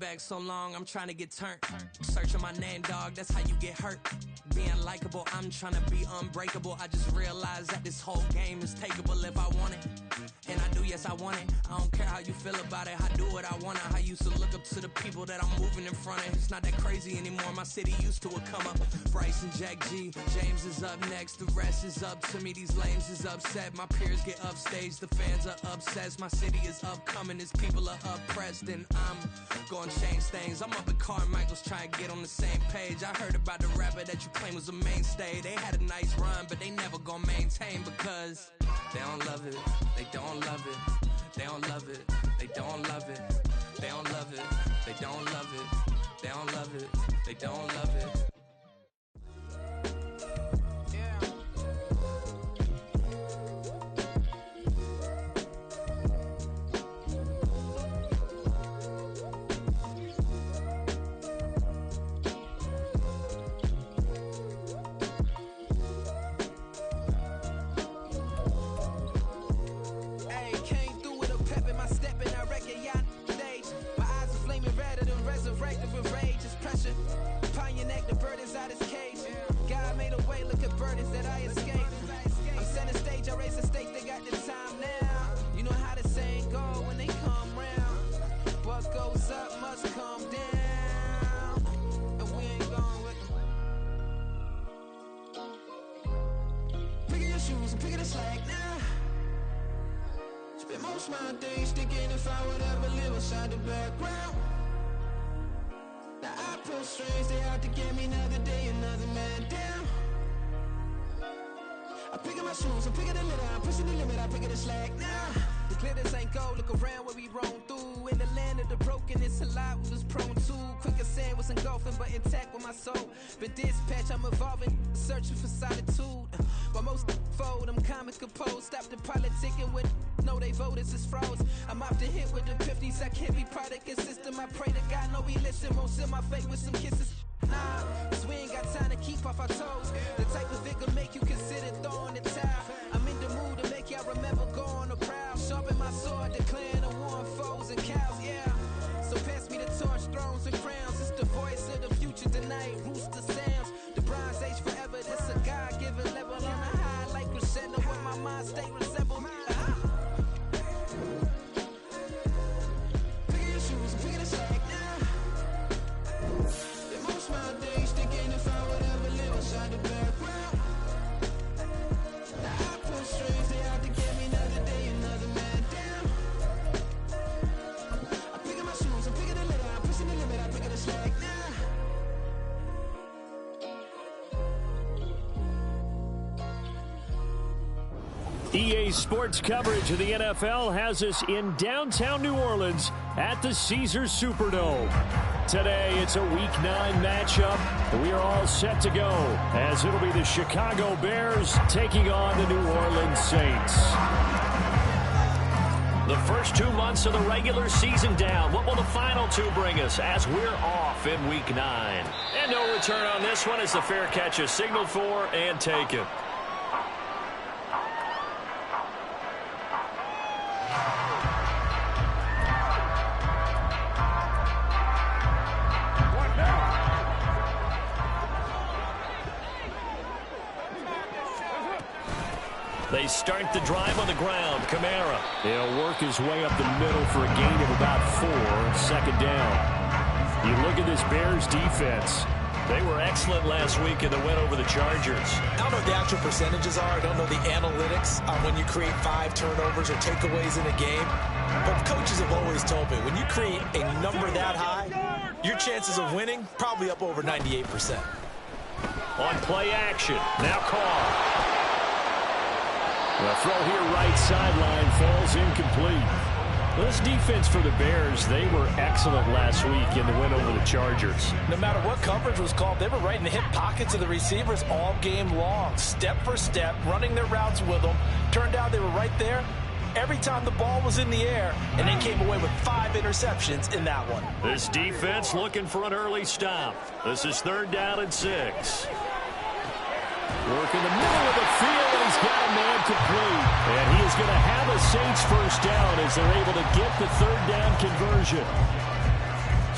back so long, I'm trying to get turned. Searching my name, dog, that's how you get hurt. Being likable, I'm trying to be unbreakable. I just realized that this whole game is takeable if I want it. And I do, yes, I want it. I don't care how you feel about it. I do what I want. I used to look up to the people that I'm moving in front of. It's not that crazy anymore. My city used to a come up. Bryce and Jack G. James is up next. The rest is up to me. These lames is upset. My peers get upstage. The fans are obsessed. My city is upcoming. These people are oppressed. And I'm gonna change things. I'm up at Carmichael's trying to get on the same page. I heard about the rapper that you claim was a mainstay. They had a nice run, but they never gonna maintain because they don't love it. They don't love it. They don't love it. They don't love it. They don't love it. They don't love it. They don't love it. They don't love it. My days thinking if I would ever live inside the background. Now I pull strings, they out to get me another day, another man down. I pick up my shoes, I'm picking the litter, I'm pushing the limit, I pick up the slack now. The glitters ain't gold, look around where we roam through. In the land of the broken, it's a lot we was prone to. Quicker sand was engulfing, but intact with my soul. But dispatch, I'm evolving, searching for solitude. While most fold, I'm comic composed. Stop the politicking with no, they voters is froze. I'm off the hit with the 50s. I can't be product and system. I pray to God, no, we listen. Won't seal my fate with some kisses. Nah, cause we ain't got time to keep off our toes. The type of vigor make you consider throwing the towel. I'm in the mood to make y'all remember going to proud. Sharpen my sword, declaring the war on foes and cows, yeah. So pass me the torch, thrones and crowns. It's the voice of the future tonight. Rooster sounds. The Bronze Age forever. This a God-given level on a high like crescendo. Where my mind state resemble. EA Sports coverage of the NFL has us in downtown New Orleans at the Caesars Superdome. Today, it's a Week 9 matchup. We are all set to go as it'll be the Chicago Bears taking on the New Orleans Saints. The first 2 months of the regular season down. What will the final 2 bring us as we're off in Week 9? And no return on this one as the fair catch is signaled for and taken. They start the drive on the ground. Kamara. He'll work his way up the middle for a gain of about 4. Second down. You look at this Bears defense. They were excellent last week in the win over the Chargers. I don't know what the actual percentages are. I don't know the analytics on when you create 5 turnovers or takeaways in a game. But coaches have always told me, when you create a number that high, your chances of winning probably up over 98%. On play action. Now Carr. The throw here right sideline falls incomplete. This defense for the Bears, they were excellent last week in the win over the Chargers. No matter what coverage was called, they were right in the hip pockets of the receivers all game long. Step for step, running their routes with them. Turned out they were right there every time the ball was in the air, and they came away with 5 interceptions in that one. This defense looking for an early stop. This is 3rd down and 6. Work in the middle of the field, and he's got a man complete. And he is going to have a Saints first down as they're able to get the 3rd down conversion.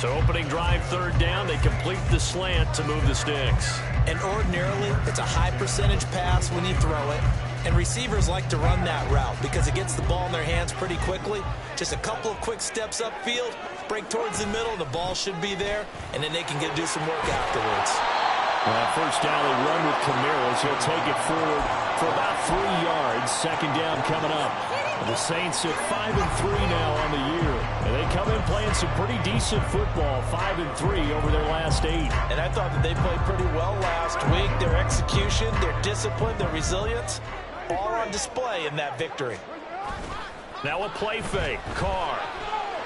So opening drive, third down, they complete the slant to move the sticks. And ordinarily, it's a high percentage pass when you throw it. And receivers like to run that route because it gets the ball in their hands pretty quickly. Just a couple of quick steps upfield, break towards the middle, the ball should be there, and then they can do some work afterwards. First down, they run with Camaras. He'll take it forward for about 3 yards. Second down coming up. The Saints at 5-3 now on the year. And they come in playing some pretty decent football, 5-3 over their last 8. And I thought that they played pretty well last week. Their execution, their discipline, their resilience, all on display in that victory. Now a play fake. Carr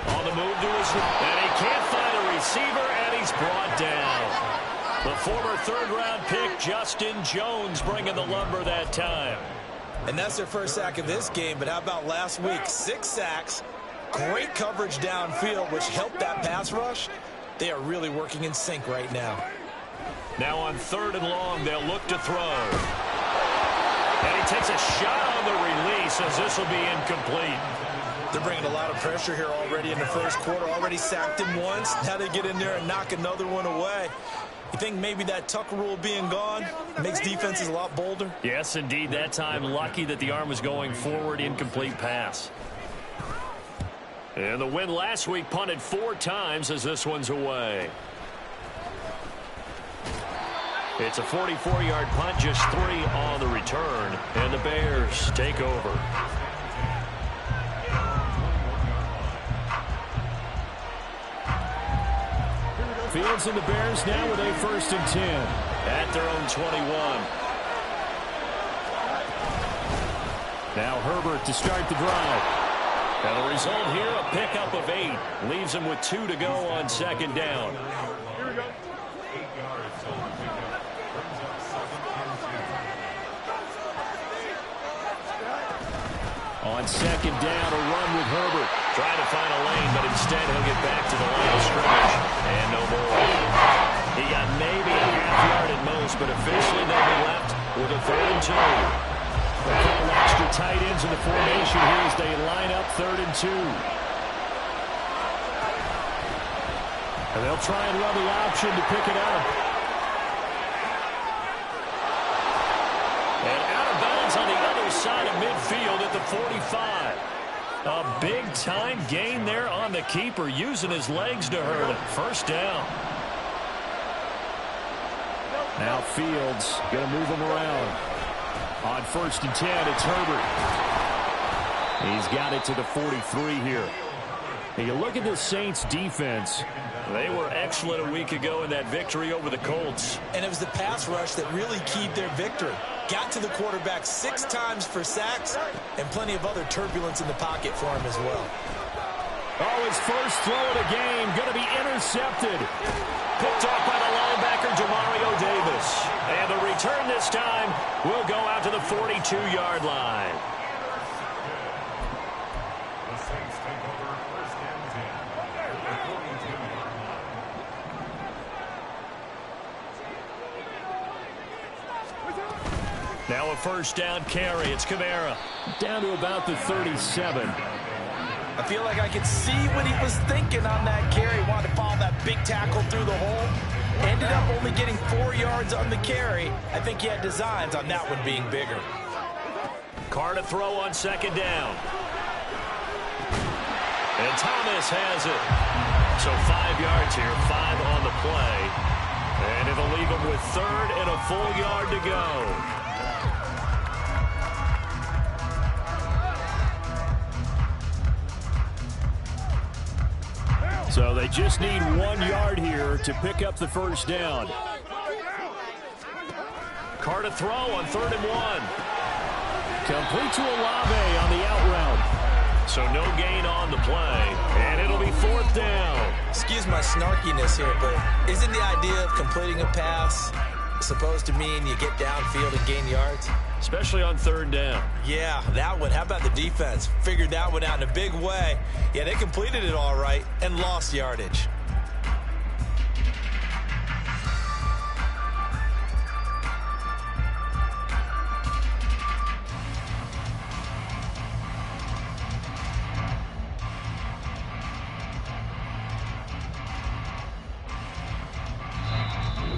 on the move to his right. And he can't find a receiver, and he's brought down. The former third-round pick, Justin Jones, bringing the lumber that time. And that's their first sack of this game, but how about last week? 6 sacks, great coverage downfield, which helped that pass rush. They are really working in sync right now. Now on 3rd and long, they'll look to throw. And he takes a shot on the release as this will be incomplete. They're bringing a lot of pressure here already in the first quarter. Already sacked him once. Now they get in there and knock another one away. You think maybe that Tucker rule being gone makes defenses a lot bolder? Yes, indeed. That time, lucky that the arm was going forward, incomplete pass. And the win last week punted 4 times as this one's away. It's a 44-yard punt, just 3 on the return, and the Bears take over. Fields and the Bears now with a 1st and 10 at their own 21. Now Herbert to start the drive. And the result here, a pickup of 8. Leaves him with 2 to go on 2nd down. Here we go. 8 yards. So pickup brings up 2nd and 10. On 2nd down, a run with Herbert. Trying to find a lane, but instead he'll get back to the line of scrimmage. And no more. He got maybe a half yard at most, but officially they'll be left with a 3rd and 2. A couple extra tight ends in the formation here as they line up 3rd and 2. And they'll try and run the option to pick it up. And out of bounds on the other side of midfield at the 45. A big-time gain there on the keeper, using his legs to hurt him. First down. Now Fields going to move him around. On 1st and 10, it's Herbert. He's got it to the 43 here. Now you look at the Saints defense. They were excellent a week ago in that victory over the Colts. And it was the pass rush that really keyed their victory. Got to the quarterback 6 times for sacks and plenty of other turbulence in the pocket for him as well. Oh, his first throw of the game going to be intercepted. Picked off by the linebacker, Demario Davis. And the return this time will go out to the 42-yard line. The Saints take over 1st and 10. Now a first down carry. It's Kamara. Down to about the 37. I feel like I could see what he was thinking on that carry. Wanted to follow that big tackle through the hole. Ended up only getting 4 yards on the carry. I think he had designs on that one being bigger. Carr to throw on 2nd down. And Thomas has it. So 5 yards here, 5 on the play. And it'll leave him with 3rd and a full yard to go. So they just need 1 yard here to pick up the first down. Carr to throw on 3rd and 1. Complete to Olave on the out route. So no gain on the play. And it'll be 4th down. Excuse my snarkiness here, but isn't the idea of completing a pass supposed to mean you get downfield and gain yards? Especially on 3rd down. Yeah, that one. How about the defense? Figured that one out in a big way. Yeah, they completed it all right and lost yardage.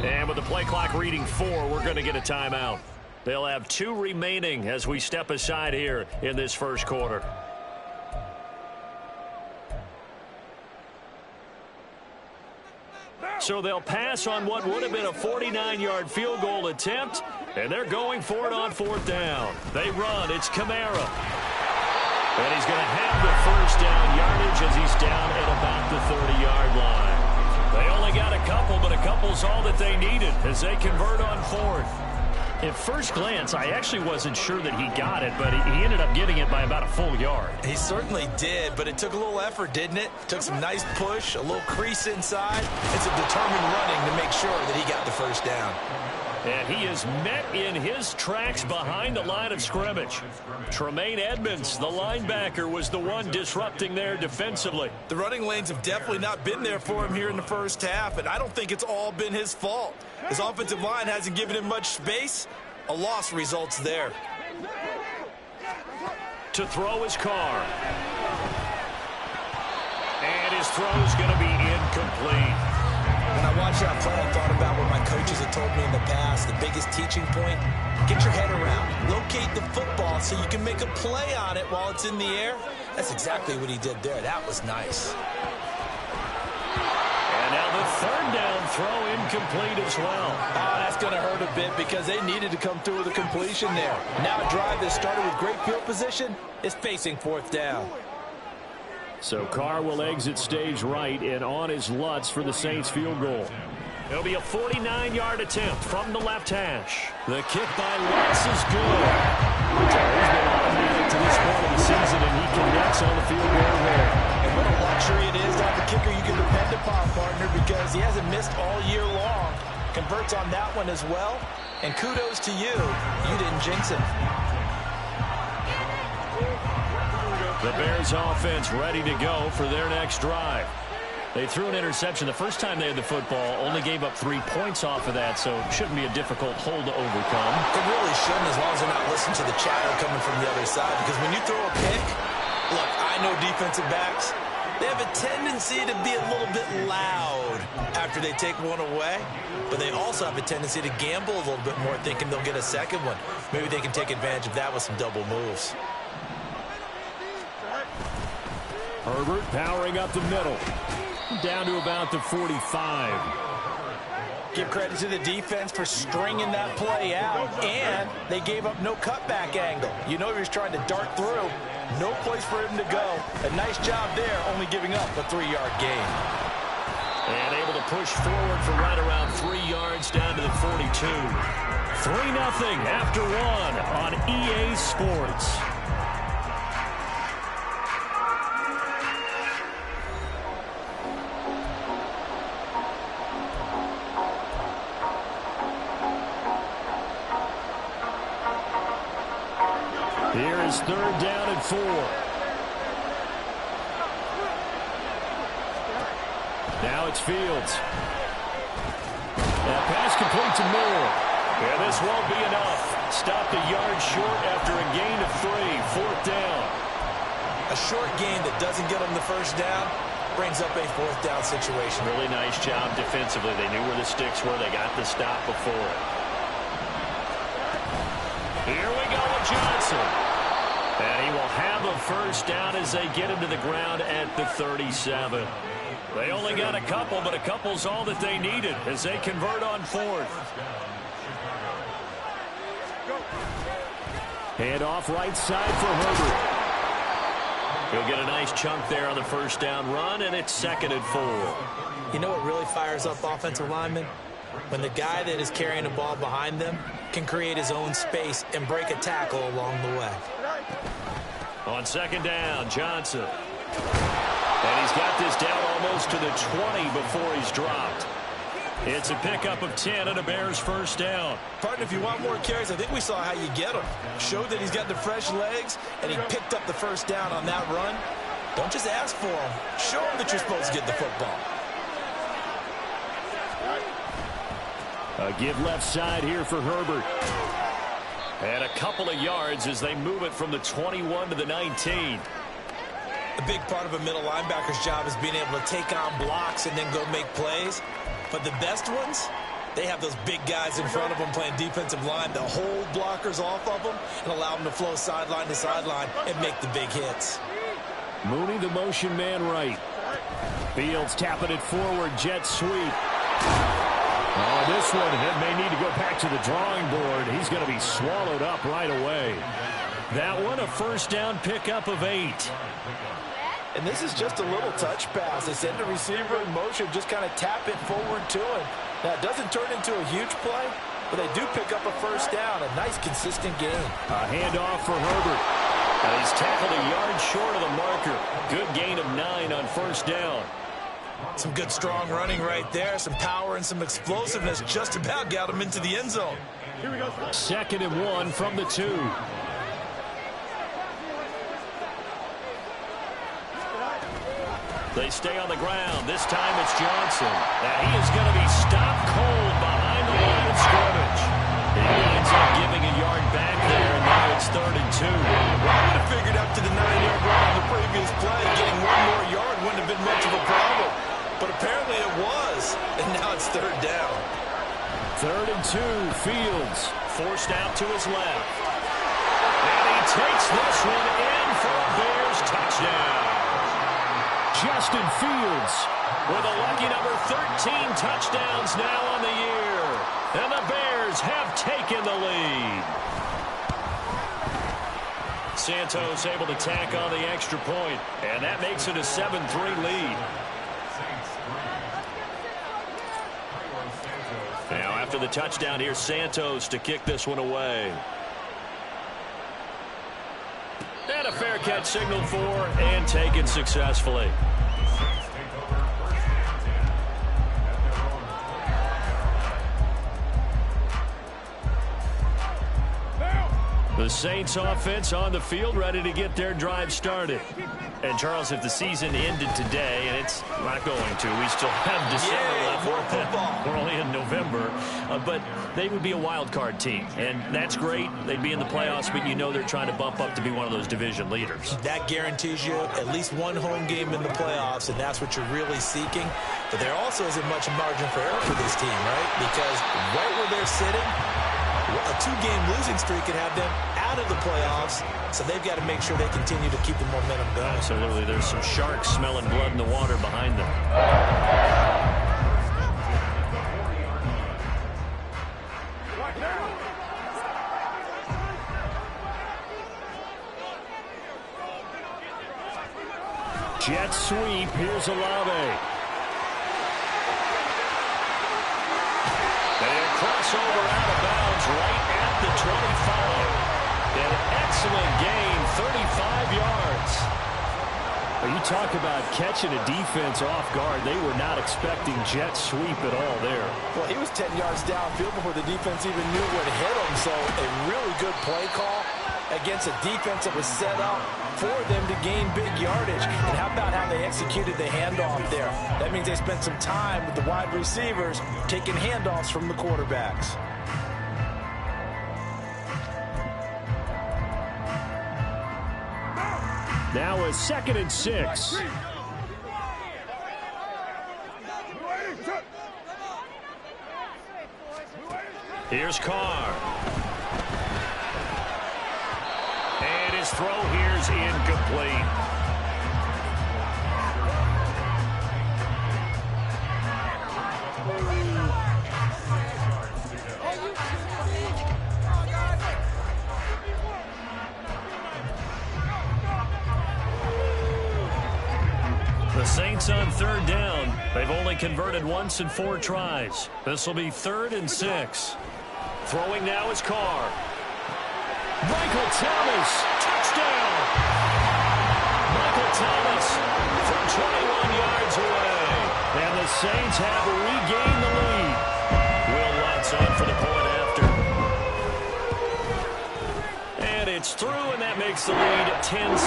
And with the play clock reading 4, we're going to get a timeout. They'll have 2 remaining as we step aside here in this first quarter. So they'll pass on what would have been a 49-yard field goal attempt, and they're going for it on 4th down. They run. It's Kamara. And he's going to have the first down yardage as he's down at about the 30-yard line. They only got a couple, but a couple's all that they needed as they convert on 4th. At first glance, I actually wasn't sure that he got it, but he ended up getting it by about a full yard. He certainly did, but it took a little effort, didn't it? Took some nice push, a little crease inside. It's a determined running to make sure that he got the first down. And he is met in his tracks behind the line of scrimmage. Tremaine Edmonds, the linebacker, was the one disrupting there defensively. The running lanes have definitely not been there for him here in the first half, and I don't think it's all been his fault. His offensive line hasn't given him much space. A loss results there. To throw his Carr. And his throw's going to be incomplete. When I watched that play, I thought about what my coaches had told me in the past. The biggest teaching point, get your head around. Locate the football so you can make a play on it while it's in the air. That's exactly what he did there. That was nice. And now the 3rd down throw incomplete as well. Oh, that's going to hurt a bit because they needed to come through with a completion there. Now a drive that started with great field position is facing 4th down. So Carr will exit stage right and on his Lutz for the Saints field goal. It'll be a 49-yard attempt from the left hash. The kick by Lutz is good. He's been automatic to this point of the season, and he connects on the field goal there. And what a luxury it is to have a kicker you can depend upon, partner, because he hasn't missed all year long. Converts on that one as well. And kudos to you. You didn't jinx him. The Bears offense ready to go for their next drive. They threw an interception the first time they had the football, only gave up 3 points off of that, so it shouldn't be a difficult hole to overcome. It really shouldn't, as long as they're not listening to the chatter coming from the other side, because when you throw a pick, look, I know defensive backs, they have a tendency to be a little bit loud after they take one away, but they also have a tendency to gamble a little bit more, thinking they'll get a second one. Maybe they can take advantage of that with some double moves. Herbert powering up the middle. Down to about the 45. Give credit to the defense for stringing that play out, and they gave up no cutback angle. You know he was trying to dart through. No place for him to go. A nice job there, only giving up a 3-yard gain. And able to push forward for right around 3 yards down to the 42. 3-0 after 1 on EA Sports. Here is 3rd down and 4. Now it's Fields. That pass complete to Moore. And this won't be enough. Stopped a yard short after a gain of 3. 4th down. A short gain that doesn't get them the first down brings up a 4th down situation. Really nice job defensively. They knew where the sticks were. They got the stop before it. Here we go with Johnson. And he will have a first down as they get him to the ground at the 37. They only got a couple, but a couple's all that they needed as they convert on 4th. Hand off right side for Herbert. He'll get a nice chunk there on the first down run, and it's 2nd and 4. You know what really fires up offensive linemen? When the guy that is carrying the ball behind them can create his own space and break a tackle along the way. On 2nd down, Johnson. And he's got this down almost to the 20 before he's dropped. It's a pickup of 10 and a Bears first down. Partner, if you want more carries, I think we saw how you get them. Showed that he's got the fresh legs, and he picked up the first down on that run. Don't just ask for him. Show him that you're supposed to get the football. A give left side here for Herbert. And a couple of yards as they move it from the 21 to the 19. A big part of a middle linebacker's job is being able to take on blocks and then go make plays. But the best ones, They have those big guys in front of them playing defensive line to hold blockers off of them and allow them to flow sideline to sideline and make the big hits. Mooney, the motion man right. Fields tapping it forward, jet sweep. Oh, this one may need to go back to the drawing board. He's going to be swallowed up right away. That one, a first down pickup of 8. And this is just a little touch pass. They send the receiver in motion, just kind of tap it forward to him. Now, it doesn't turn into a huge play, but they do pick up a first down. A nice, consistent gain. A handoff for Herbert. And he's tackled a yard short of the marker. Good gain of 9 on first down. Some good, strong running right there. Some power and some explosiveness just about got him into the end zone. Here we go. 2nd and 1 from the 2. They stay on the ground. This time it's Johnson. And he is going to be stopped cold behind the line of scrimmage. He winds up giving a yard back there, and now it's 3rd and 2. Well, I would have figured up to the 9-yard run on the previous play. Getting one more yard wouldn't have been much of a problem. But apparently it was, and now it's 3rd down. 3rd and 2, Fields forced out to his left. And he takes this one in for a Bears touchdown. Justin Fields with a lucky number 13 touchdowns now on the year. And the Bears have taken the lead. Santos able to tack on the extra point, and that makes it a 7-3 lead. Now after the touchdown, here's Santos to kick this one away. And a fair catch signaled for and taken successfully. The Saints offense on the field, ready to get their drive started. And, Charles, if the season ended today, and it's not going to, we still have December left. We're only in November. But they would be a wild card team, and that's great. They'd be in the playoffs, but you know they're trying to bump up to be one of those division leaders. That guarantees you at least one home game in the playoffs, and that's what you're really seeking. But there also isn't much margin for error for this team, right? Because right where they're sitting, a 2-game losing streak could have them out of the playoffs, so they've got to make sure they continue to keep the momentum going. Absolutely. There's some sharks smelling blood in the water behind them. Jet sweep. Here's Olave. Crossover out of bounds right at the 25. An excellent gain, 35 yards. You talk about catching a defense off guard. They were not expecting jet sweep at all there. Well, he was 10 yards downfield before the defense even knew what hit him. So a really good play call against a defense that was set up for them to gain big yardage. And how about how they executed the handoff there? That means they spent some time with the wide receivers taking handoffs from the quarterbacks. Now a 2nd and 6. Here's Carr. And his throw here's incomplete. The Saints on 3rd down. They've only converted once in 4 tries. This will be 3rd and 6. Throwing now is Carr. Michael Thomas, touchdown! Michael Thomas from 21 yards away. And the Saints have regained the lead. Will Lutz on for the point after. And it's through, and that makes the lead 10-7.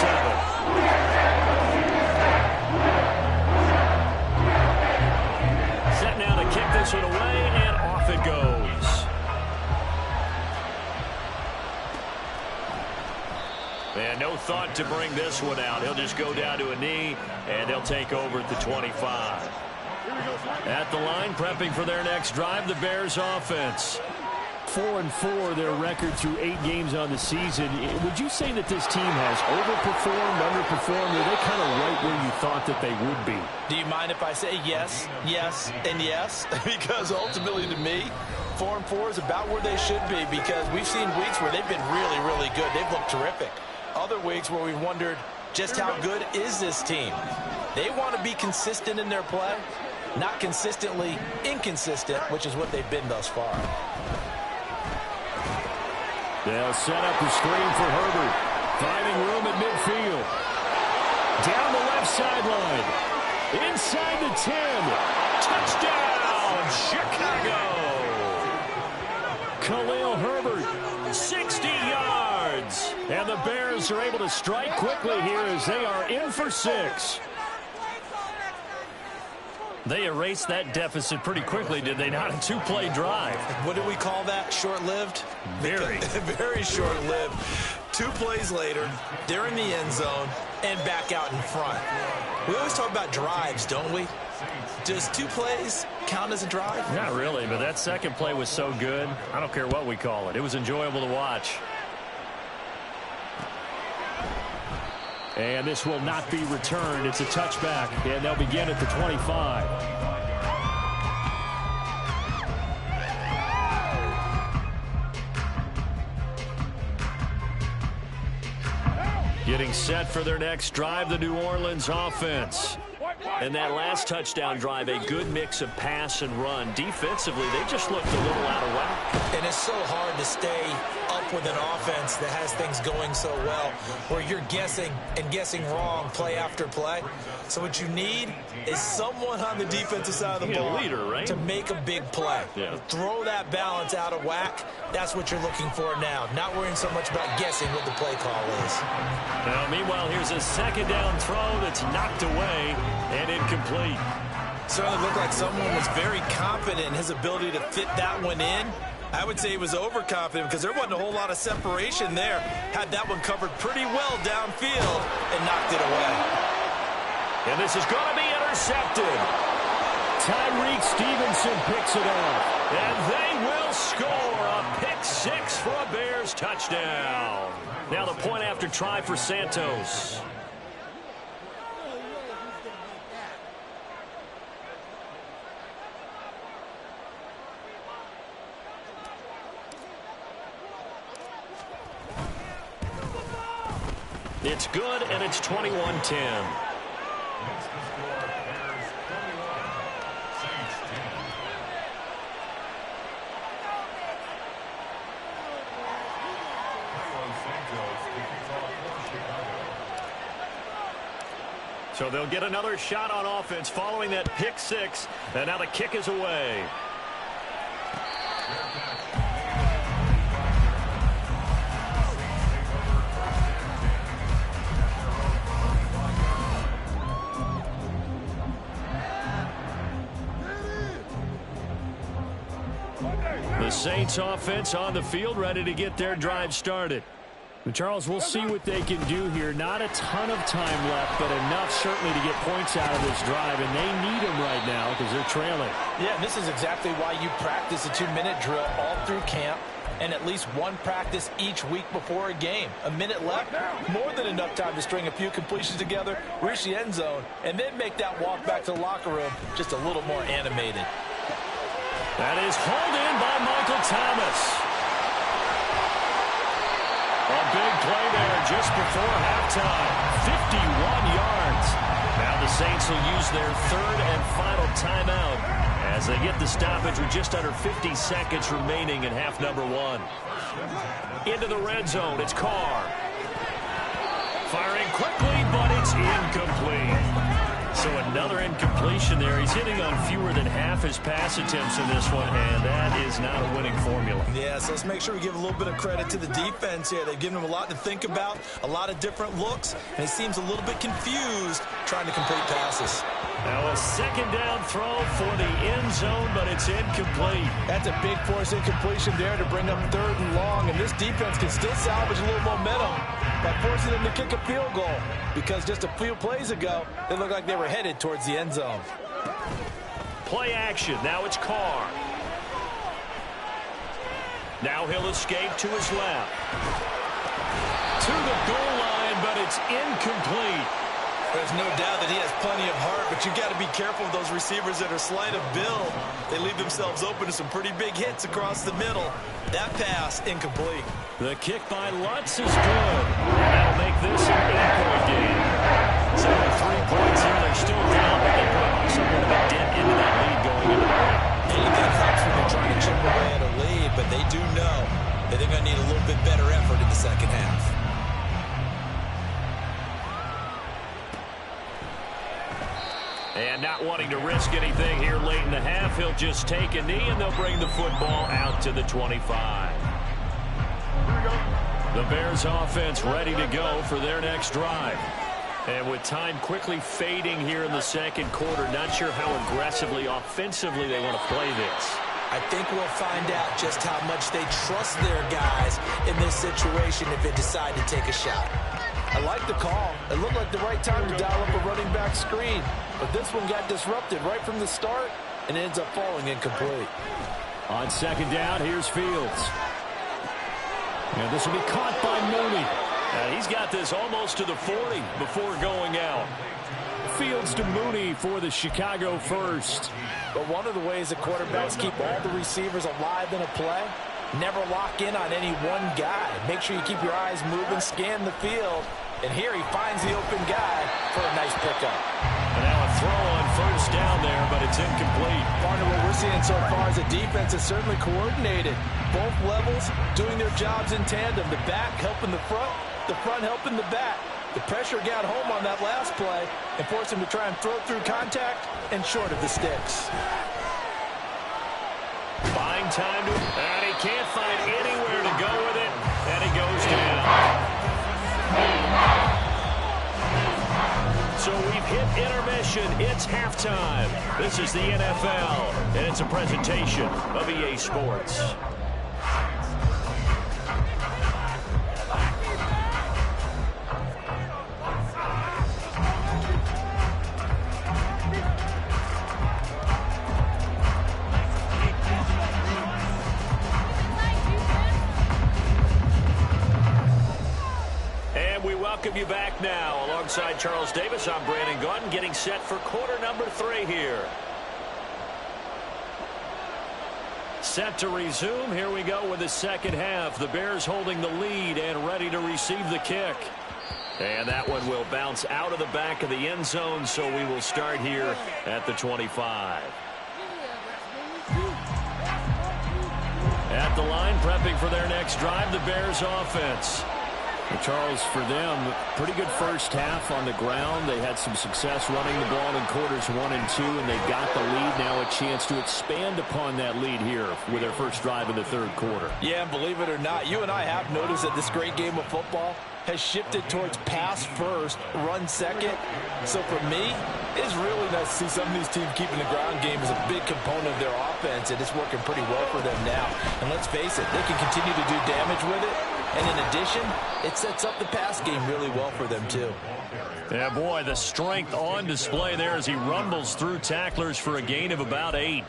Set now to kick this one away, and off it goes. And no thought to bring this one out. He'll just go down to a knee, and they'll take over at the 25. At the line, prepping for their next drive, the Bears offense. 4-4, their record through 8 games on the season. Would you say that this team has overperformed, underperformed, or are they kind of right where you thought that they would be? Do you mind if I say yes, yes, and yes? Because ultimately to me, 4-4 is about where they should be, because we've seen weeks where they've been really, really good. They've looked terrific. Other weeks where we've wondered just how good is this team. They want to be consistent in their play, not consistently inconsistent, which is what they've been thus far. They'll set up the screen for Herbert. Finding room at midfield. Down the left sideline. Inside the 10. Touchdown, Chicago. Khalil Herbert, 60 yards. And the Bears are able to strike quickly here as they are in for 6. They erased that deficit pretty quickly, did they not? A 2-play drive. What do we call that? Short-lived? Very. Very short-lived. 2 plays later, they're in the end zone and back out in front. We always talk about drives, don't we? Does 2 plays count as a drive? Not really, but that second play was so good. I don't care what we call it. It was enjoyable to watch. And this will not be returned. It's a touchback, and they'll begin at the 25. Getting set for their next drive, the New Orleans offense. And that last touchdown drive, a good mix of pass and run. Defensively, they just looked a little out of whack. And it's so hard to stay up with an offense that has things going so well, where you're guessing and guessing wrong play after play. So what you need is someone on the defensive side of the ball to make a big play. Yeah. Throw that balance out of whack. That's what you're looking for now. Not worrying so much about guessing what the play call is. Now, meanwhile, here's a second down throw that's knocked away and incomplete. Certainly looked like someone was very confident in his ability to fit that one in. I would say he was overconfident because there wasn't a whole lot of separation there. Had that one covered pretty well downfield and knocked it away. And this is going to be intercepted. Tyreek Stevenson picks it off. And they will score a pick 6 for a Bears touchdown. Now the point after try for Santos. It's good, and it's 21-10. So they'll get another shot on offense following that pick 6, and now the kick is away. The Saints offense on the field, ready to get their drive started. And Charles, we'll see what they can do here. Not a ton of time left, but enough certainly to get points out of this drive, and they need them right now because they're trailing. Yeah, and this is exactly why you practice a 2-minute drill all through camp and at least one practice each week before a game. A minute left, more than enough time to string a few completions together, reach the end zone, and then make that walk back to the locker room just a little more animated. That is hauled in by Michael Thomas. A big play there just before halftime. 51 yards. Now the Saints will use their third and final timeout as they get the stoppage with just under 50 seconds remaining in half number 1. Into the red zone, it's Carr. Firing quickly, but it's incomplete. So another incompletion there. He's hitting on fewer than half his pass attempts in this one, and that is not a winning formula. Yeah, so let's make sure we give a little bit of credit to the defense here. They've given him a lot to think about, a lot of different looks, and he seems a little bit confused trying to complete passes. Now a second down throw for the end zone, but it's incomplete. That's a big force incompletion there to bring up 3rd and long, and this defense can still salvage a little momentum by forcing them to kick a field goal, because just a few plays ago, they looked like they were headed towards the end zone. Play action. Now it's Carr. Now he'll escape to his left. To the goal line, but it's incomplete. There's no doubt that he has plenty of heart, but you've got to be careful of those receivers that are slight of build. They leave themselves open to some pretty big hits across the middle. That pass, incomplete. The kick by Lutz is good. That'll make this an 8-point game. So with 3 points here, they're still down, but they put somewhat of a dent into that lead going into the break. Anything helps when they're trying to chip away at a lead, but they do know that they're going to need a little bit better effort in the second half. And not wanting to risk anything here late in the half, he'll just take a knee, and they'll bring the football out to the 25. The Bears offense ready to go for their next drive. And with time quickly fading here in the second quarter, not sure how aggressively, offensively they want to play this. I think we'll find out just how much they trust their guys in this situation if they decide to take a shot. I like the call. It looked like the right time to dial up a running back screen. But this one got disrupted right from the start and ends up falling incomplete. On second down, here's Fields. And this will be caught by Mooney. He's got this almost to the 40 before going out. Fields to Mooney for the Chicago first. But one of the ways that quarterbacks keep all the receivers alive in a play, never lock in on any one guy. Make sure you keep your eyes moving, scan the field. And here he finds the open guy for a nice pickup. And now a throw on first down there, but it's incomplete. Partner, what we're seeing so far is the defense is certainly coordinated. Both levels doing their jobs in tandem. The back helping the front helping the back. The pressure got home on that last play and forced him to try and throw through contact and short of the sticks. Buying time to, and he can't find anywhere to go with it, and he goes down. So we've hit intermission. It's halftime. This is the NFL, and it's a presentation of EA Sports. Welcome you back now. Alongside Charles Davis, I'm Brandon Gunn, getting set for quarter number 3 here. Set to resume. Here we go with the second half. The Bears holding the lead and ready to receive the kick. And that one will bounce out of the back of the end zone, so we will start here at the 25. At the line, prepping for their next drive, the Bears offense. Charles, for them, pretty good first half on the ground. They had some success running the ball in quarters 1 and 2, and they got the lead. Now a chance to expand upon that lead here with their first drive in the third quarter. Yeah, and believe it or not, you and I have noticed that this great game of football has shifted towards pass first, run second. So for me, it's really nice to see some of these teams keeping the ground game as a big component of their offense, and it's working pretty well for them now. And let's face it, they can continue to do damage with it. And in addition, it sets up the pass game really well for them, too. Yeah, boy, the strength on display there as he rumbles through tacklers for a gain of about 8.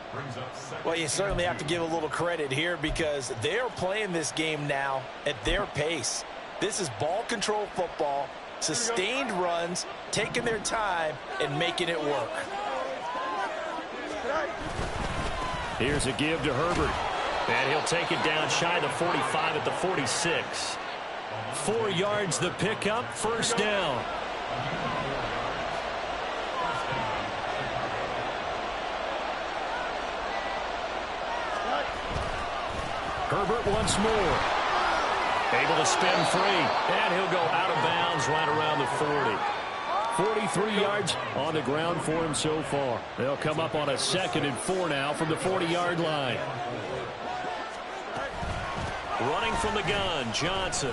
Well, you certainly have to give a little credit here because they are playing this game now at their pace. This is ball control football, sustained runs, taking their time, and making it work. Here's a give to Herbert. And he'll take it down shy of the 45 at the 46. 4 yards the pickup, first down. Herbert once more. Able to spin free. And he'll go out of bounds right around the 40. 43 yards on the ground for him so far. They'll come up on a 2nd and 4 now from the 40-yard line. Running from the gun, Johnson.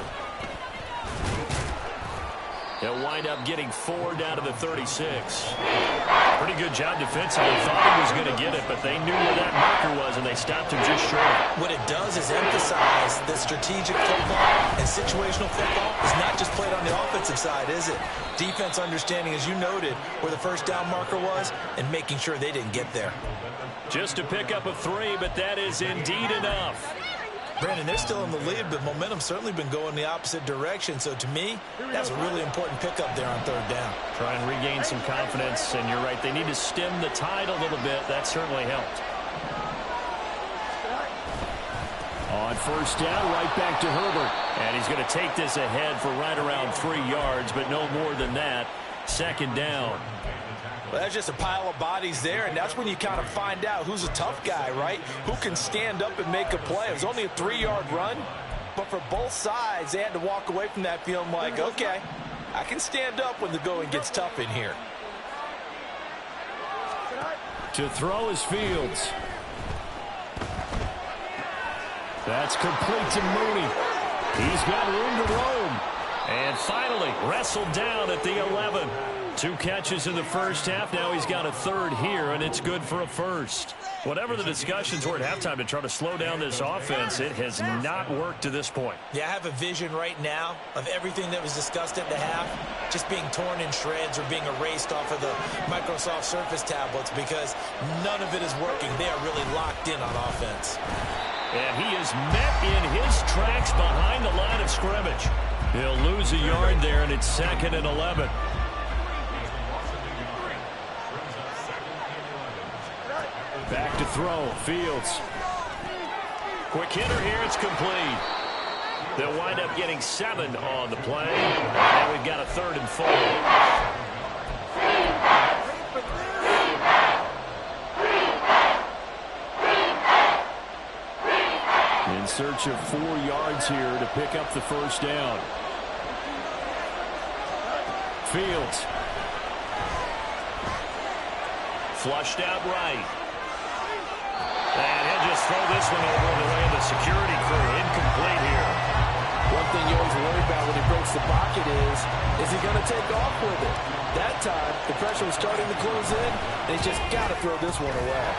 They'll wind up getting 4 down to the 36. Pretty good job defensively. Thought he was going to get it, but they knew where that marker was, and they stopped him just short. What it does is emphasize that strategic football and situational football is not just played on the offensive side, is it? Defense understanding, as you noted, where the first down marker was and making sure they didn't get there. Just to pick up a 3, but that is indeed enough. Brandon, they're still in the lead, but momentum's certainly been going the opposite direction. So to me, that's a really important pickup there on third down. Try and regain some confidence, and you're right. They need to stem the tide a little bit. That certainly helped. On first down, right back to Herbert. And he's going to take this ahead for right around 3 yards, but no more than that. Second down. Well, that's just a pile of bodies there, and that's when you kind of find out who's a tough guy, right? Who can stand up and make a play. It was only a 3-yard run, but for both sides, they had to walk away from that feeling like, okay, I can stand up when the going gets tough in here. To throw is Fields. That's complete to Mooney. He's got room to roam. And finally, wrestled down at the 11. 2 catches in the first half. Now he's got a third here, and it's good for a first. Whatever the discussions were at halftime to try to slow down this offense, it has not worked to this point. Yeah, I have a vision right now of everything that was discussed at the half just being torn in shreds or being erased off of the Microsoft Surface tablets because none of it is working. They are really locked in on offense. And he is met in his tracks behind the line of scrimmage. He'll lose a yard there, and it's 2nd and 11. Back to throw, Fields. Quick hitter here, it's complete. They'll wind up getting 7 on the play. And we've got a 3rd and 4. In search of 4 yards here to pick up the first down. Fields. Flushed out right. And he'll just throw this one over the way of the security crew. Incomplete here. One thing you always worry about when he breaks the pocket is he going to take off with it? That time, the pressure was starting to close in, and he's just got to throw this one away.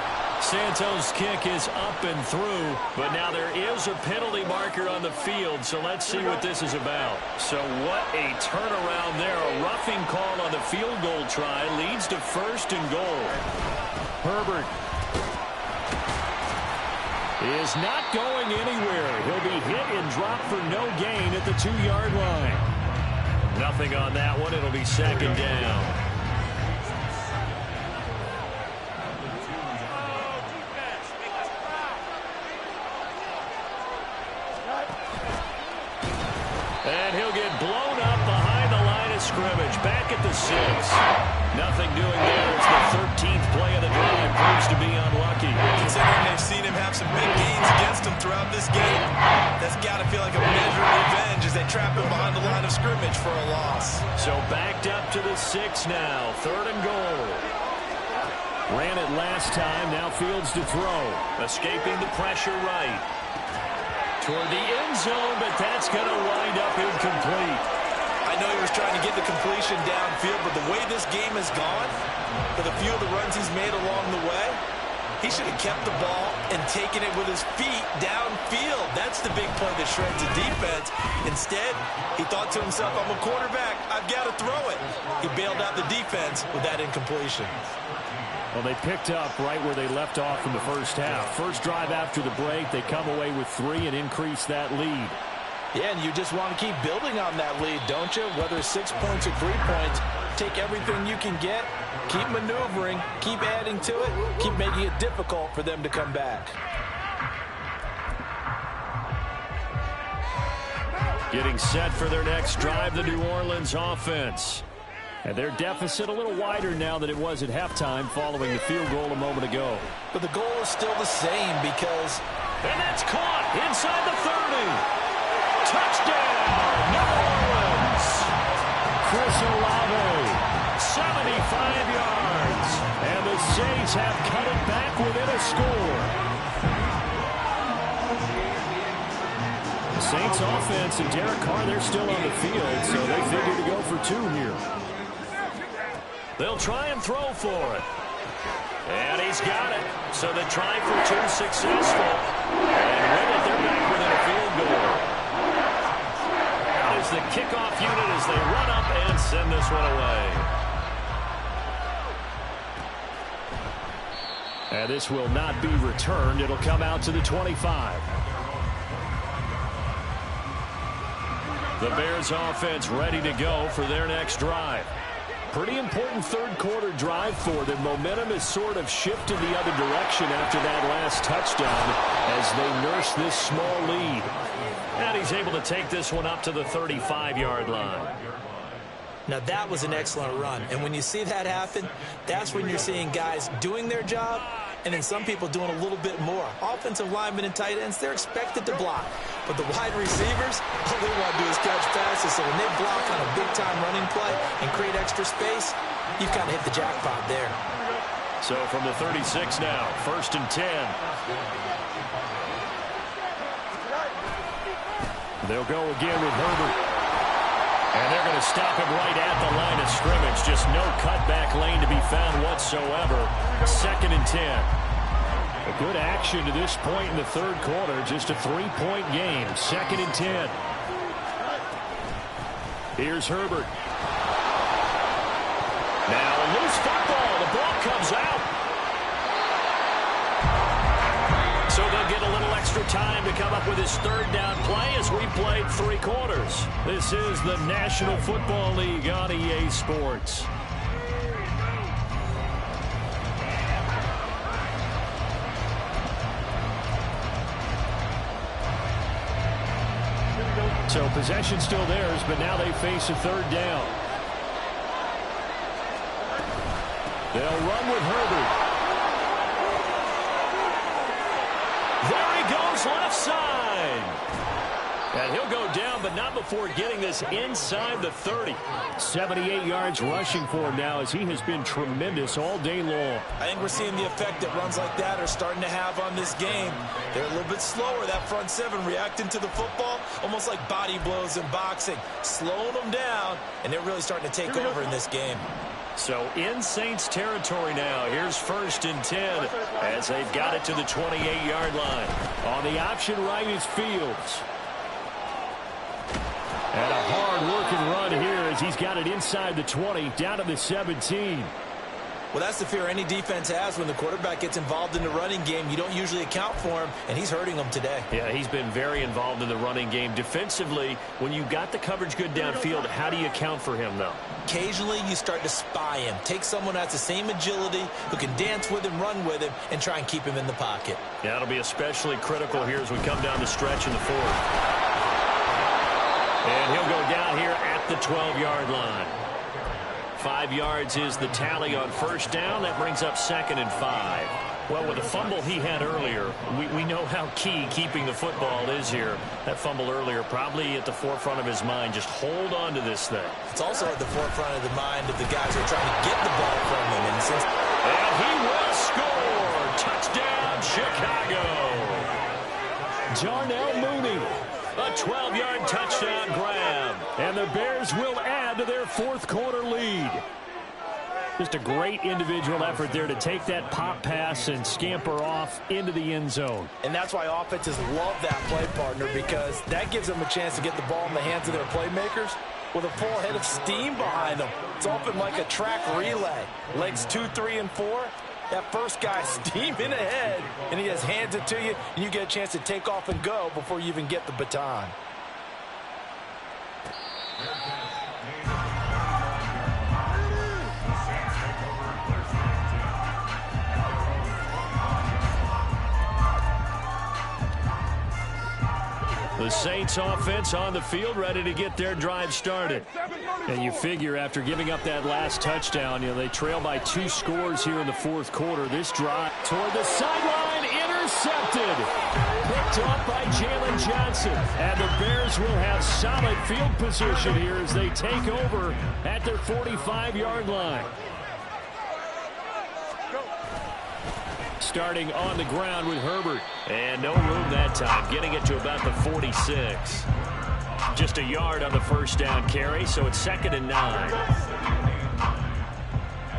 Santos' kick is up and through, but now there is a penalty marker on the field, so let's see what this is about. So what a turnaround there. A roughing call on the field goal try leads to 1st and goal. Herbert is not going anywhere. He'll be hit and dropped for no gain at the 2-yard line. Nothing on that one. It'll be 2nd down. And he'll get blown up behind the line of scrimmage. Back at the 6. Nothing doing there. It's the 13th play of the drive. Proves to be unlucky. Considering they've seen him have some big gains against him throughout this game, that's got to feel like a measure of revenge as they trap him behind the line of scrimmage for a loss. So backed up to the 6 now. 3rd and goal. Ran it last time. Now Fields to throw. Escaping the pressure right. Toward the end zone, but that's going to wind up incomplete. I know he was trying to get the completion downfield, but the way this game has gone, for the few of the runs he's made along the way, he should have kept the ball and taken it with his feet downfield. That's the big play that shreds the defense. Instead, he thought to himself, I'm a quarterback, I've got to throw it. He bailed out the defense with that incompletion. Well, they picked up right where they left off in the first half. First drive after the break, they come away with 3 and increase that lead. Yeah, and you just want to keep building on that lead, don't you? Whether it's 6 points or 3 points, take everything you can get, keep maneuvering, keep adding to it, keep making it difficult for them to come back. Getting set for their next drive, the New Orleans offense. And their deficit a little wider now than it was at halftime following the field goal a moment ago. But the goal is still the same because... And that's caught inside the 30. Touchdown, New Orleans. Chris Olave, 75 yards. And the Saints have cut it back within a score. The Saints offense and Derek Carr, they're still on the field, so they figure to go for 2 here. They'll try and throw for it. And he's got it. So the try for 2 successful. And with it, they're back within a field goal. That is the kickoff unit as they run up and send this one away. And this will not be returned. It'll come out to the 25. The Bears offense ready to go for their next drive. Pretty important third quarter drive for them. Momentum has sort of shifted the other direction after that last touchdown as they nurse this small lead. And he's able to take this one up to the 35-yard line. Now that was an excellent run. And when you see that happen, that's when you're seeing guys doing their job and then some people doing a little bit more. Offensive linemen and tight ends, they're expected to block. But the wide receivers, all they want to do is catch passes. So when they block on a big-time running play and create extra space, you've kind of hit the jackpot there. So from the 36 now, 1st and 10. They'll go again with Herbert. And they're going to stop him right at the line of scrimmage. Just no cutback lane to be found whatsoever. 2nd and 10. A good action to this point in the third quarter. Just a 3-point game. 2nd and 10. Here's Herbert. Now a loose football. The ball comes out. So they'll get a little extra time to come up with his third down play as we played 3 quarters. This is the National Football League on EA Sports. So possession still theirs, but now they face a third down. They'll run with Herbert. There he goes, left side. And he'll go down, but not before getting this inside the 30. 78 yards rushing for him now as he has been tremendous all day long. I think we're seeing the effect that runs like that are starting to have on this game. They're a little bit slower, that front seven, reacting to the football, almost like body blows in boxing, slowing them down, and they're really starting to take over in this game. So in Saints territory now. Here's 1st and 10 as they've got it to the 28-yard line. On the option right is Fields. And a hard-working run here as he's got it inside the 20, down to the 17. Well, that's the fear any defense has when the quarterback gets involved in the running game. You don't usually account for him, and he's hurting them today. Yeah, he's been very involved in the running game. Defensively, when you've got the coverage good downfield, how do you account for him, though? Occasionally, you start to spy him. Take someone who has the same agility, who can dance with him, run with him, and try and keep him in the pocket. Yeah, it'll be especially critical here as we come down the stretch in the 4th. And he'll go down here at the 12-yard line. 5 yards is the tally on 1st down. That brings up 2nd and 5. Well, with the fumble he had earlier, we know how key keeping the football is here. That fumble earlier probably at the forefront of his mind. Just hold on to this thing. It's also at the forefront of the mind of the guys who are trying to get the ball from him. And he will score. Touchdown, Chicago. Darnell Mooney. A 12-yard touchdown grab. And the Bears will add to their 4th quarter lead. Just a great individual effort there to take that pop pass and scamper off into the end zone. And that's why offenses love that play, partner, because that gives them a chance to get the ball in the hands of their playmakers with a full head of steam behind them. It's often like a track relay. Legs 2, 3, and 4. That first guy steaming ahead, and he just hands it to you, and you get a chance to take off and go before you even get the baton. The Saints offense on the field, ready to get their drive started. And you figure after giving up that last touchdown, they trail by 2 scores here in the 4th quarter. This drive toward the sideline, intercepted. Picked off by Jalen Johnson. And the Bears will have solid field position here as they take over at their 45-yard line. Starting on the ground with Herbert. And no room that time, getting it to about the 46. Just a yard on the 1st down carry, so it's 2nd and 9. At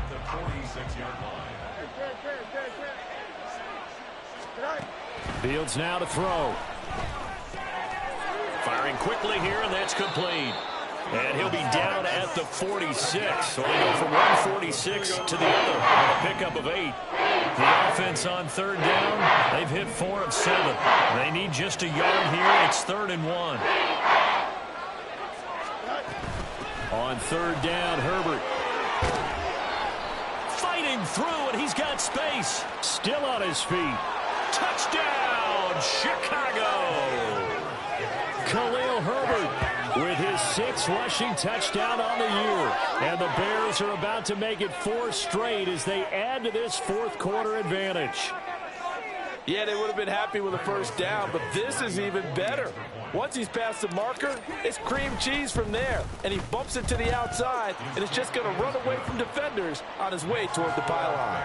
the 46-yard line. Fields now to throw. Firing quickly here, and that's complete. And he'll be down at the 46. So they go from 146 to the other on a pickup of 8. The offense on third down, they've hit 4 of 7. They need just a yard here. It's 3rd and 1. On third down, Herbert. Fighting through, and he's got space. Still on his feet. Touchdown, Chicago! Khalil Herbert with his 6th rushing touchdown on the year. And the Bears are about to make it 4 straight as they add to this fourth quarter advantage. Yeah, they would have been happy with a first down, but this is even better. Once he's past the marker, it's cream cheese from there. And he bumps it to the outside, and it's just going to run away from defenders on his way toward the pylon.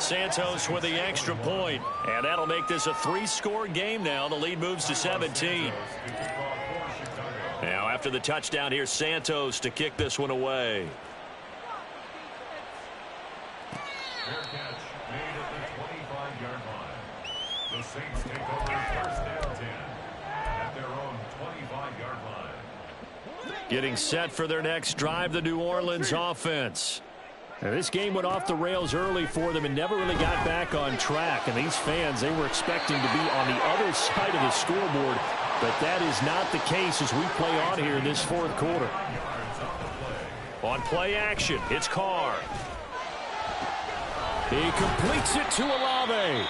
Santos with the extra point, and that'll make this a 3-score game now. The lead moves to 17. Now after the touchdown, here's Santos to kick this one away. Fair catch made at the 25-yard line. The Saints take over first and 10 at their own 25-yard line. Getting set for their next drive, the New Orleans offense. Now, this game went off the rails early for them and never really got back on track. And these fans, they were expecting to be on the other side of the scoreboard. But that is not the case as we play on here in this fourth quarter. On play action, it's Carr. He completes it to Olave.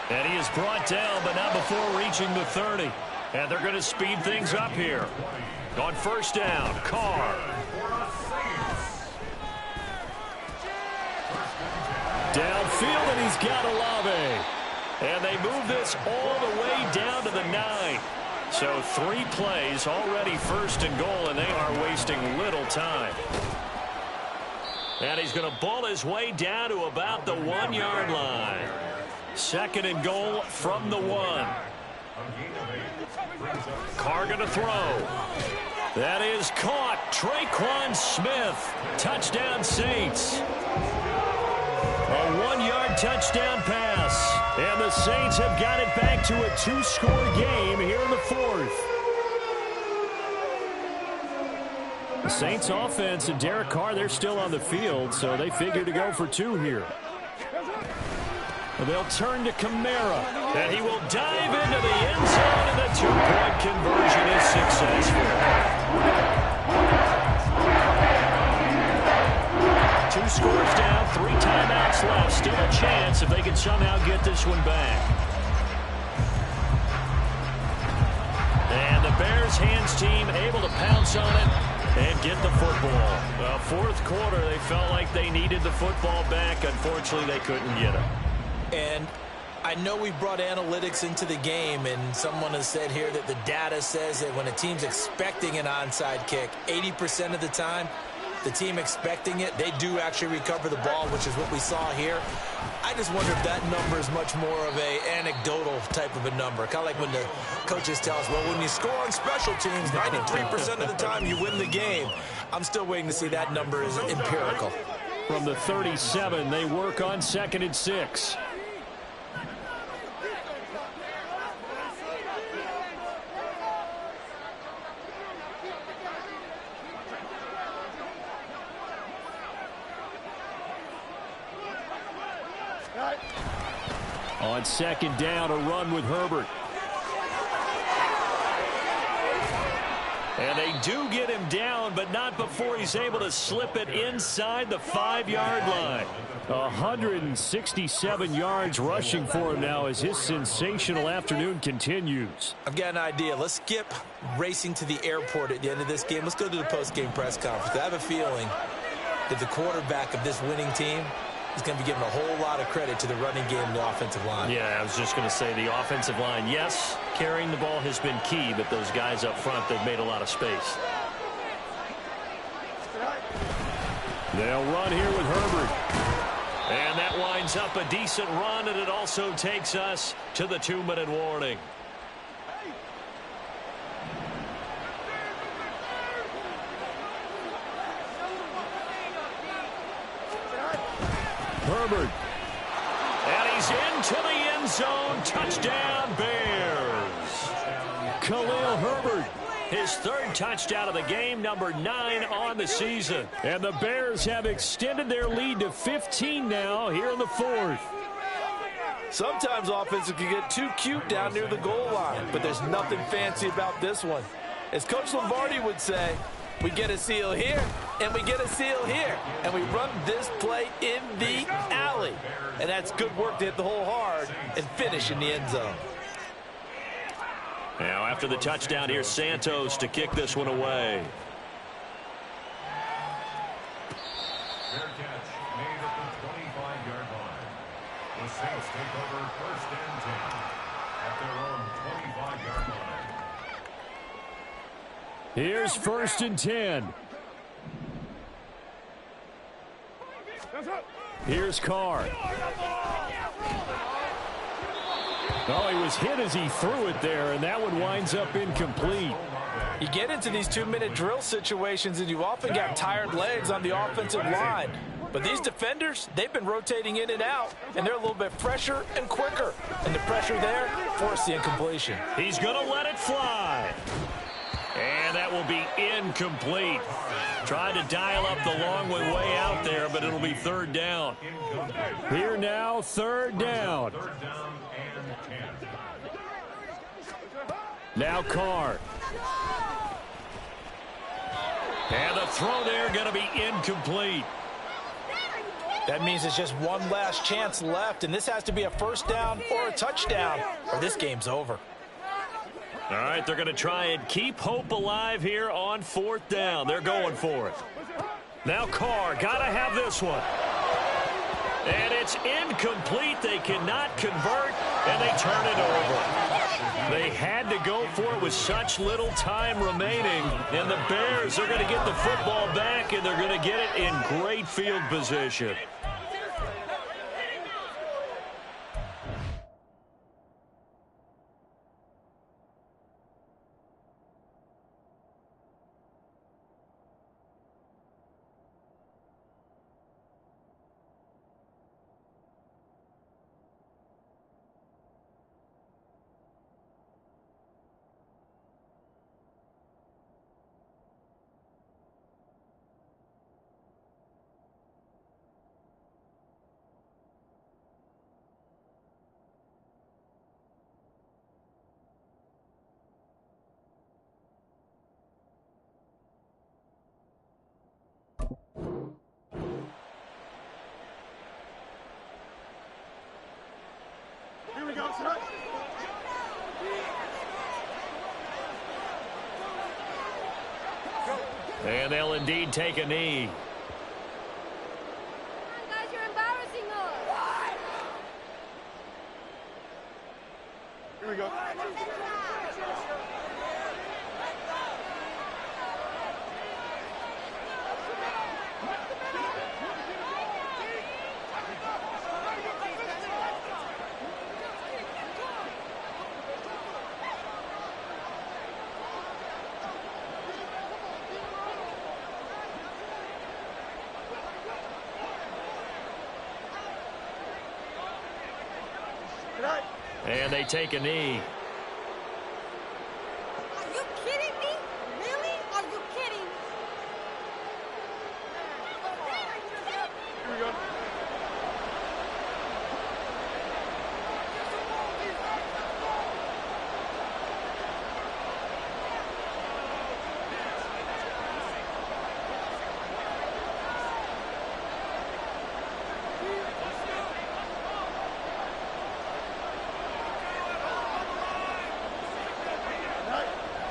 And he is brought down, but not before reaching the 30. And they're going to speed things up here. On first down, Carr. Downfield, and he's got Olave. And they move this all the way down to the 9. So 3 plays, already first and goal, and they are wasting little time. And he's going to ball his way down to about the 1-yard line. 2nd and goal from the 1. Carr going to throw. That is caught. Traquan Smith. Touchdown, Saints. A 1-yard touchdown pass. And the Saints have got it back to a 2-score game here in the 4th. The Saints offense and Derek Carr, they're still on the field, so they figure to go for 2 here. They'll turn to Kamara, and he will dive into the end zone, and the 2-point conversion is successful. 2 scores down, 3 timeouts left. Still a chance if they can somehow get this one back. And the Bears hands team able to pounce on it and get the football. Fourth quarter, they felt like they needed the football back. Unfortunately, they couldn't get it. And I know we brought analytics into the game, and someone has said here that the data says that when a team's expecting an onside kick, 80% of the time, the team expecting it, they do actually recover the ball, which is what we saw here. I just wonder if that number is much more of a anecdotal type of a number. Kind of like when the coaches tell us, well, when you score on special teams, 93% of the time you win the game. I'm still waiting to see that number is empirical. From the 37, they work on 2nd and 6. On 2nd down, a run with Herbert. And they do get him down, but not before he's able to slip it inside the 5-yard line. 167 yards rushing for him now as his sensational afternoon continues. I've got an idea. Let's skip racing to the airport at the end of this game. Let's go to the post-game press conference. I have a feeling that the quarterback of this winning team is going to be given a whole lot of credit to the running game and the offensive line. Yeah, I was just going to say the offensive line, yes, carrying the ball has been key, but those guys up front, they've made a lot of space. They'll run here with Herbert. And that winds up a decent run, and it also takes us to the 2-minute warning. Herbert. And he's into the end zone. Touchdown, Bears. Khalil Herbert His third touchdown of the game, number 9 on the season. And the Bears have extended their lead to 15 now here in the fourth. Sometimes offenses can get too cute down near the goal line, but there's nothing fancy about this one. As Coach Lombardi would say, we get a seal here, and we get a seal here, and we run this play in the alley. And that's good work to hit the hole hard and finish in the end zone. Now, after the touchdown, here's Santos to kick this one away. Fair catch made at the 25-yard line. The Saints take over first and 10 at their own 25-yard line. Here's first and 10. Here's Carr. Oh, he was hit as he threw it there, and that one winds up incomplete. You get into these 2-minute drill situations, and you often got tired legs on the offensive line. But these defenders, they've been rotating in and out, and they're a little bit fresher and quicker. And the pressure there forced the incompletion. He's going to let it fly. And that will be incomplete. Tried to dial up the long way out there, but it'll be third down. Here now, third down. Third down and 10. Now Carr. And the throw there going to be incomplete. That means there's just one last chance left, and this has to be a first down or a touchdown, or this game's over. All right, they're going to try and keep hope alive here on fourth down. They're going for it. Now Carr, got to have this one. And it's incomplete. They cannot convert, and they turn it over. They had to go for it with such little time remaining, and the Bears are going to get the football back, and they're going to get it in great field position. And they'll indeed take a knee. Guys, you're embarrassing us. Here we go. And they take a knee. Are you kidding me? Really? Are you kidding? Here we go.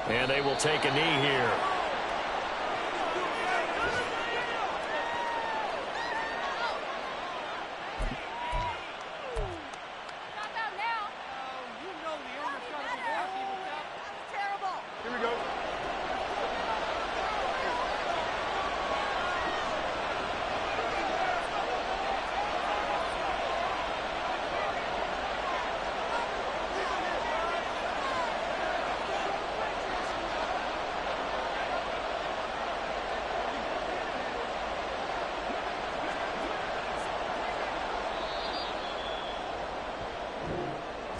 And they will take a knee here. Here we go.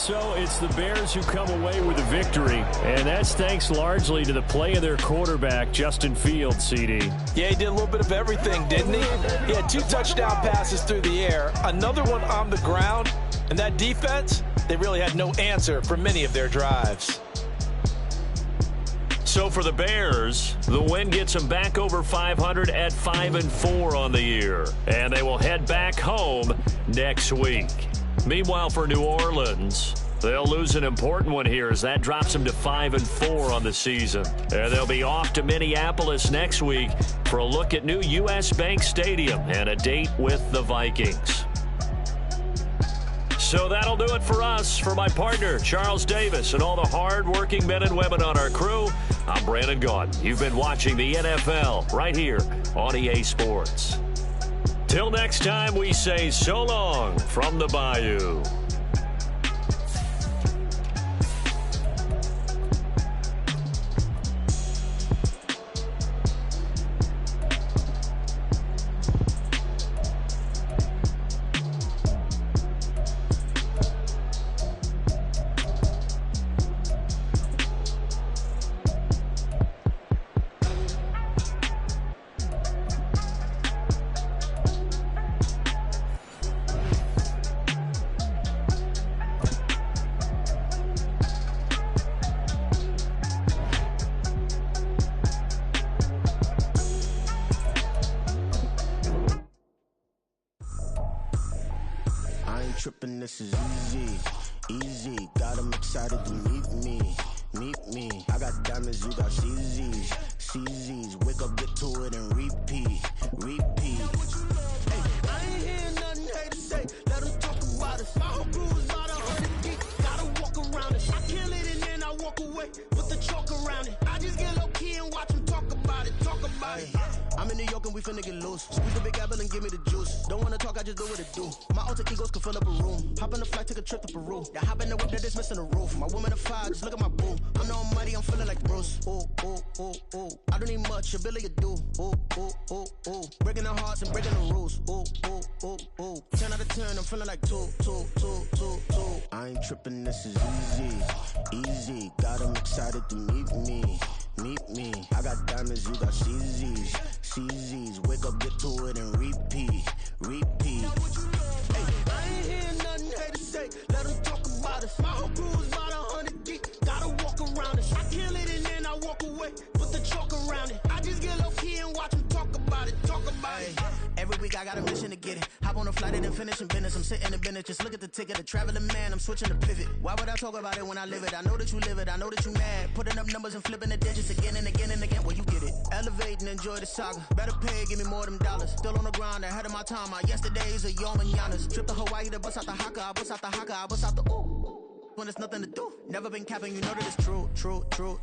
So it's the Bears who come away with a victory, and that's thanks largely to the play of their quarterback, Justin Fields, CD. Yeah, he did a little bit of everything, didn't he? He had 2 touchdown passes through the air, another one on the ground, and that defense, they really had no answer for many of their drives. So for the Bears, the win gets them back over 500 at 5-4 on the year, and they will head back home next week. Meanwhile, for New Orleans, they'll lose an important one here as that drops them to 5-4 on the season. And they'll be off to Minneapolis next week for a look at new U.S. Bank Stadium and a date with the Vikings. So that'll do it for us. For my partner, Charles Davis, and all the hard-working men and women on our crew, I'm Brandon Gaudin. You've been watching the NFL right here on EA Sports. Till next time, we say so long from the Bayou. Trippin', this is easy, got 'em excited to meet me. I got diamonds, you got CZs, wake up, get to it, and repeat. Hey, I ain't hearing nothing haters say, let them talk about us. My whole crew is about 100 deep, gotta walk around it. I kill it and then I walk away, put the chalk around it. I just get low key and watch them talk about it. I'm in New York and we finna get loose. Squeeze the big apple and give me the juice. Don't wanna talk, I just do what it do. My alter egos can fill up a room. Hop in the flight, take a trip to Peru. Yeah, hop in the whip that is missing the roof. My woman a fire, just look at my boo. I'm the almighty, I'm feeling like Bruce. Ooh. I don't need much, ability to do. Ooh. Breaking the hearts and breaking the rules. Ooh. 10 out of 10, I'm feeling like 2. I ain't tripping, this is easy. Got 'em excited to meet me. I got diamonds, you got CZs, wake up, get to it, and repeat. Hey, I ain't hearing nothing haters say, let them talk about us. My whole crew is about 100 deep, gotta walk around it. I kill it and then I walk away, put the chalk around it. I just get low key and watch them talk about it. Every week I got a mission to get it. Hop on a flight and then finish in business. I'm sitting in business, just look at the ticket. A traveling man, I'm switching to pivot. Why would I talk about it when I live it? I know that you live it, I know that you mad. Putting up numbers and flipping the digits again and again and again. Well, you get it. Elevate and enjoy the saga. Better pay, give me more them dollars. Still on the grind, ahead of my time. My yesterdays are your mananas. Trip to Hawaii to bust out the haka. I bust out the ooh. When there's nothing to do. Never been capping, you know that it's true.